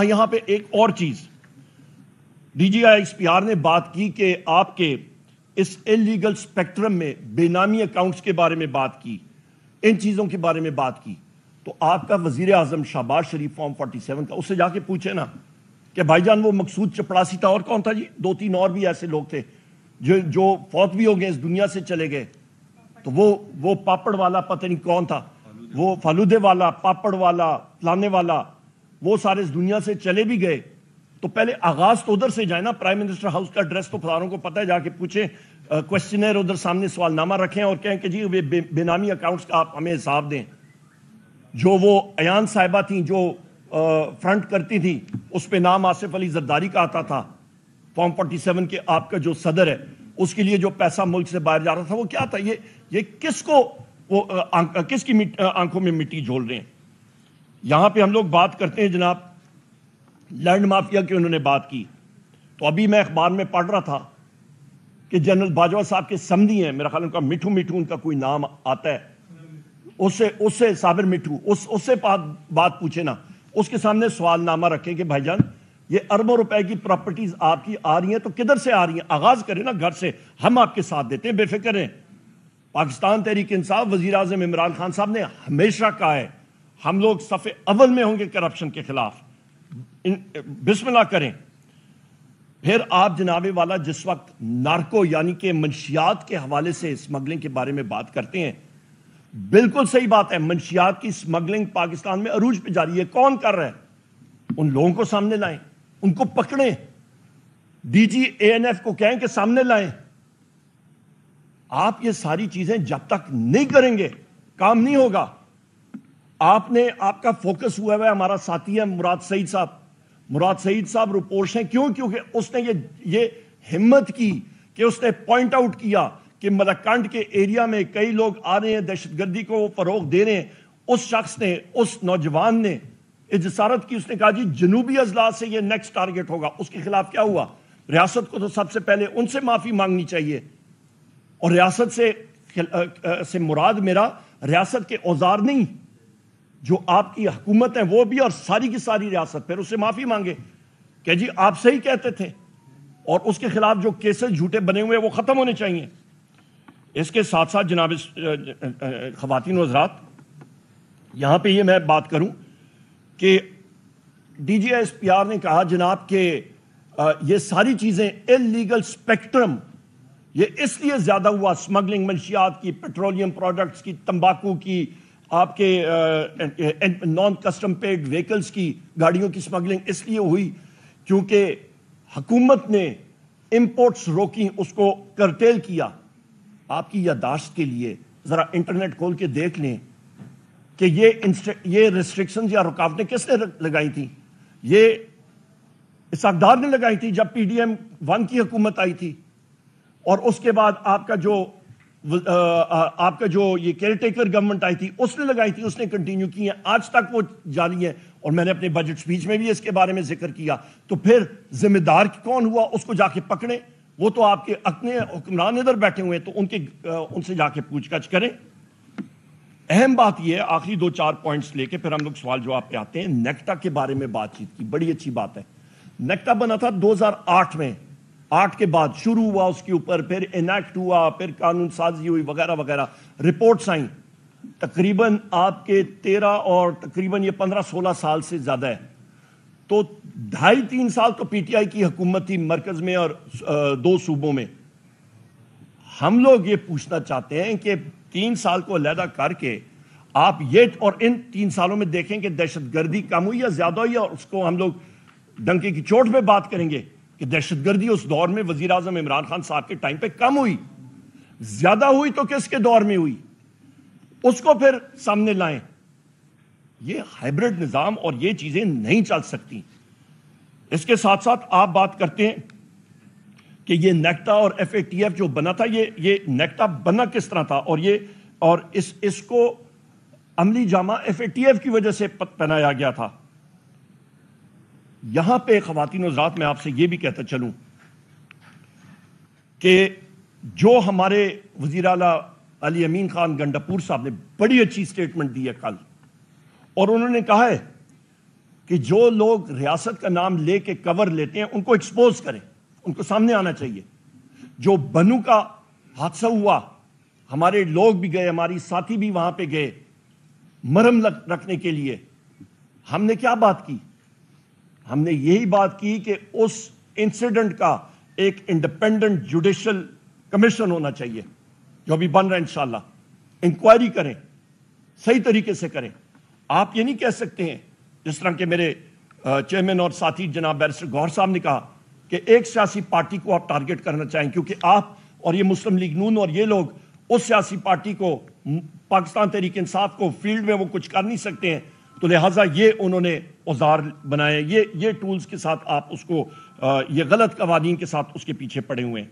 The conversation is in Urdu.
یہاں پہ ایک اور چیز D G I S P R نے بات کی کہ آپ کے اس انلیگل سپیکٹرم میں بے نامی اکاؤنٹس کے بارے میں بات کی، ان چیزوں کے بارے میں بات کی، تو آپ کا وزیر اعظم شہباز شریف فارم 47 کا، اس سے جا کے پوچھے نا کہ بھائی جان وہ مقصود چپڑاسی تھا، اور کون تھا جی؟ 2-3 اور بھی ایسے لوگ تھے جو فوت بھی ہو گئے، اس دنیا سے چلے گئے، تو وہ پاپڑ والا پتہ نہیں کون تھا، وہ فالودے والا، پاپڑ والا، لانے والا، وہ سارے اس دنیا سے چلے بھی گئے، تو پہلے آغاز تو ادھر سے جائے نا۔ پرائم منسٹر ہاؤس کا ایڈریس تو فضاروں کو پتہ ہے، جا کے پوچھیں، کوشچنر ادھر سامنے سوال نامہ رکھیں اور کہیں کہ جی بے نامی اکاؤنٹس کا آپ ہمیں حساب دیں۔ جو وہ ایان صاحبہ تھیں جو فرنٹ کرتی تھی، اس پہ نام آصف علی زرداری کا آتا تھا، فارم 47 کے آپ کا جو صدر ہے، اس کے لیے جو پیسہ ملک سے باہر جا رہا تھا وہ کیا تھا؟ یہ کس کو وہ کس کی آنکھوں میں مٹی جھول رہے ہیں؟ یہاں پہ ہم لوگ بات کرتے ہیں جناب لینڈ مافیا کی، انہوں نے بات کی، تو ابھی میں اخبار میں پڑھ رہا تھا کہ جنرل باجوہ صاحب کے سمدھی ہیں، میرا خیال ان کا مٹھو ان کا کوئی نام آتا ہے، اس سے صابر مٹھو، اس سے بات پوچھے نا، اس کے سامنے سوال نامہ رکھیں کہ بھائی جان یہ اربوں روپے کی پراپرٹیز آپ کی آ رہی ہیں تو کدھر سے آ رہی ہیں؟ آغاز کریں نا گھر سے، ہم آپ کے ساتھ دیتے ہیں، بے فکر ہیں۔ پاکستان تحریک انصاف، وزیر اعظم عمران خان صاحب نے ہمیشہ کہا ہے ہم لوگ صف اول میں ہوں گے کرپشن کے خلاف، بسم اللہ کریں۔ پھر آپ جناب والا جس وقت نارکو یعنی کہ منشیات کے حوالے سے اسمگلنگ کے بارے میں بات کرتے ہیں، بالکل صحیح بات ہے، منشیات کی اسمگلنگ پاکستان میں عروج پہ جاری ہے۔ کون کر رہا ہے؟ ان لوگوں کو سامنے لائیں، ان کو پکڑیں، ڈی جی اے این ایف کو کہیں کہ سامنے لائیں۔ آپ یہ ساری چیزیں جب تک نہیں کریں گے کام نہیں ہوگا۔ آپ کا فوکس ہوا ہے، ہمارا ساتھی ہے مراد سعید صاحب رپورٹس ہیں، کیونکہ اس نے یہ ہمت کی کہ اس نے پوائنٹ آؤٹ کیا کہ ملکنڈ کے ایریا میں کئی لوگ آ رہے ہیں، دہشت گردی کو فروغ دے رہے ہیں۔ اس شخص نے، اس نوجوان نے جسارت کی، اس نے کہا جی جنوبی اضلاع سے یہ نیکسٹ ٹارگٹ ہوگا۔ اس کے خلاف کیا ہوا؟ ریاست کو تو سب سے پہلے ان سے معافی مانگنی چاہیے، اور ریاست سے مراد میرا ریاست کے اوزار نہیں، جو آپ کی حکومت ہے وہ بھی، اور ساری کی ساری ریاست، پھر اس سے معافی مانگے کہ جی آپ صحیح کہتے تھے، اور اس کے خلاف جو کیسز جھوٹے بنے ہوئے وہ ختم ہونے چاہیے۔ اس کے ساتھ ساتھ جناب خواتین و حضرات، یہاں پہ یہ میں بات کروں کہ D G S P R نے کہا جناب کہ یہ ساری چیزیں انلیگل سپیکٹرم، یہ اس لیے زیادہ ہوا، اسمگلنگ منشیات کی، پیٹرولیم پروڈکٹس کی، تمباکو کی، آپ کے نان کسٹم پیڈ ویکلز کی، گاڑیوں کی اسمگلنگ اس لیے ہوئی کیونکہ حکومت نے امپورٹس روکی، اس کو کرٹیل کیا۔ آپ کی یادداشت کے لیے ذرا انٹرنیٹ کھول کے دیکھ لیں کہ یہ ریسٹرکشنز یا رکاوٹیں کس نے لگائی تھیں؟ یہ اسحاق ڈار نے لگائی تھی جب پی ڈی ایم 1 کی حکومت آئی تھی، اور اس کے بعد آپ کا جو یہ کیئر ٹیکر گورنمنٹ آئی تھی اس نے لگائی تھی، اس نے کنٹینیو کی ہیں، آج تک وہ جاری ہے، اور میں نے اپنے بجٹ سپیچ میں بھی اس کے بارے میں ذکر کیا۔ تو پھر ذمہ دار کون ہوا؟ اس کو جا کے پکڑیں، وہ تو آپ کے اپنے حکمران ادھر بیٹھے ہوئے ہیں، تو ان سے جا کے پوچھ گچھ کریں۔ اہم بات یہ ہے، آخری 2-4 پوائنٹس لے کے پھر ہم لوگ سوال جواب پہ آتے ہیں۔ نیکٹا کے بارے میں بات چیت کی، بڑی اچھی بات ہے۔ نیکٹا بنا تھا 2008 میں، 8 کے بعد شروع ہوا اس کے اوپر، پھر انیکٹ ہوا، پھر قانون سازی ہوئی وغیرہ وغیرہ، رپورٹس آئیں، تقریباً آپ کے 13 اور تقریباً یہ 15-16 سال سے زیادہ ہے۔ تو 2.5-3 سال تو پی ٹی آئی کی حکومت تھی مرکز میں اور 2 صوبوں میں۔ ہم لوگ یہ پوچھنا چاہتے ہیں کہ 3 سال کو علیحدہ کر کے آپ اور ان 3 سالوں میں دیکھیں کہ دہشت گردی کم ہوئی یا زیادہ ہوئی، اور اس کو ہم لوگ ڈنکے کی چوٹ پہ بات کریں گے کہ دہشت گردی اس دور میں وزیر اعظم عمران خان صاحب کے ٹائم پہ کم ہوئی، زیادہ ہوئی تو کس کے دور میں ہوئی، اس کو پھر سامنے لائیں۔ یہ ہائبرڈ نظام اور یہ چیزیں نہیں چل سکتی۔ اس کے ساتھ ساتھ آپ بات کرتے ہیں کہ یہ نیکٹا اور ایف اے ٹی ایف جو بنا تھا، یہ نیکٹا بنا کس طرح تھا، اور اس کو عملی جامہ ایف اے ٹی ایف کی وجہ سے پہنایا گیا تھا۔ یہاں پہ خواتین و حضرات میں آپ سے یہ بھی کہتا چلوں کہ جو ہمارے وزیر اعلیٰ علی امین خان گنڈاپور صاحب نے بڑی اچھی سٹیٹمنٹ دی ہے کل، اور انہوں نے کہا ہے کہ جو لوگ ریاست کا نام لے کے کور لیتے ہیں ان کو ایکسپوز کریں، ان کو سامنے آنا چاہیے۔ جو بنو کا حادثہ ہوا، ہمارے لوگ بھی گئے، ہماری ساتھی بھی وہاں پہ گئے مرہم رکھنے کے لیے، ہم نے کیا بات کی؟ ہم نے یہی بات کی کہ اس انسیڈنٹ کا ایک انڈیپینڈنٹ جوڈیشل کمیشن ہونا چاہیے، جو ابھی بن رہا ہے انشاءاللہ، انکوائری کریں، صحیح طریقے سے کریں۔ آپ یہ نہیں کہہ سکتے ہیں جس طرح کہ میرے چیئرمین اور ساتھی جناب بیرسٹر گوہر صاحب نے کہا کہ ایک سیاسی پارٹی کو آپ ٹارگٹ کرنا چاہیں، کیونکہ آپ اور یہ مسلم لیگ نون اور یہ لوگ اس سیاسی پارٹی کو، پاکستان تحریک انصاف کو فیلڈ میں وہ کچھ کر نہیں سکتے ہیں، تو لہٰذا یہ انہوں نے اوزار بنائے، یہ ٹولز کے ساتھ آپ اس کو، یہ غلط قوانین کے ساتھ اس کے پیچھے پڑے ہوئے ہیں۔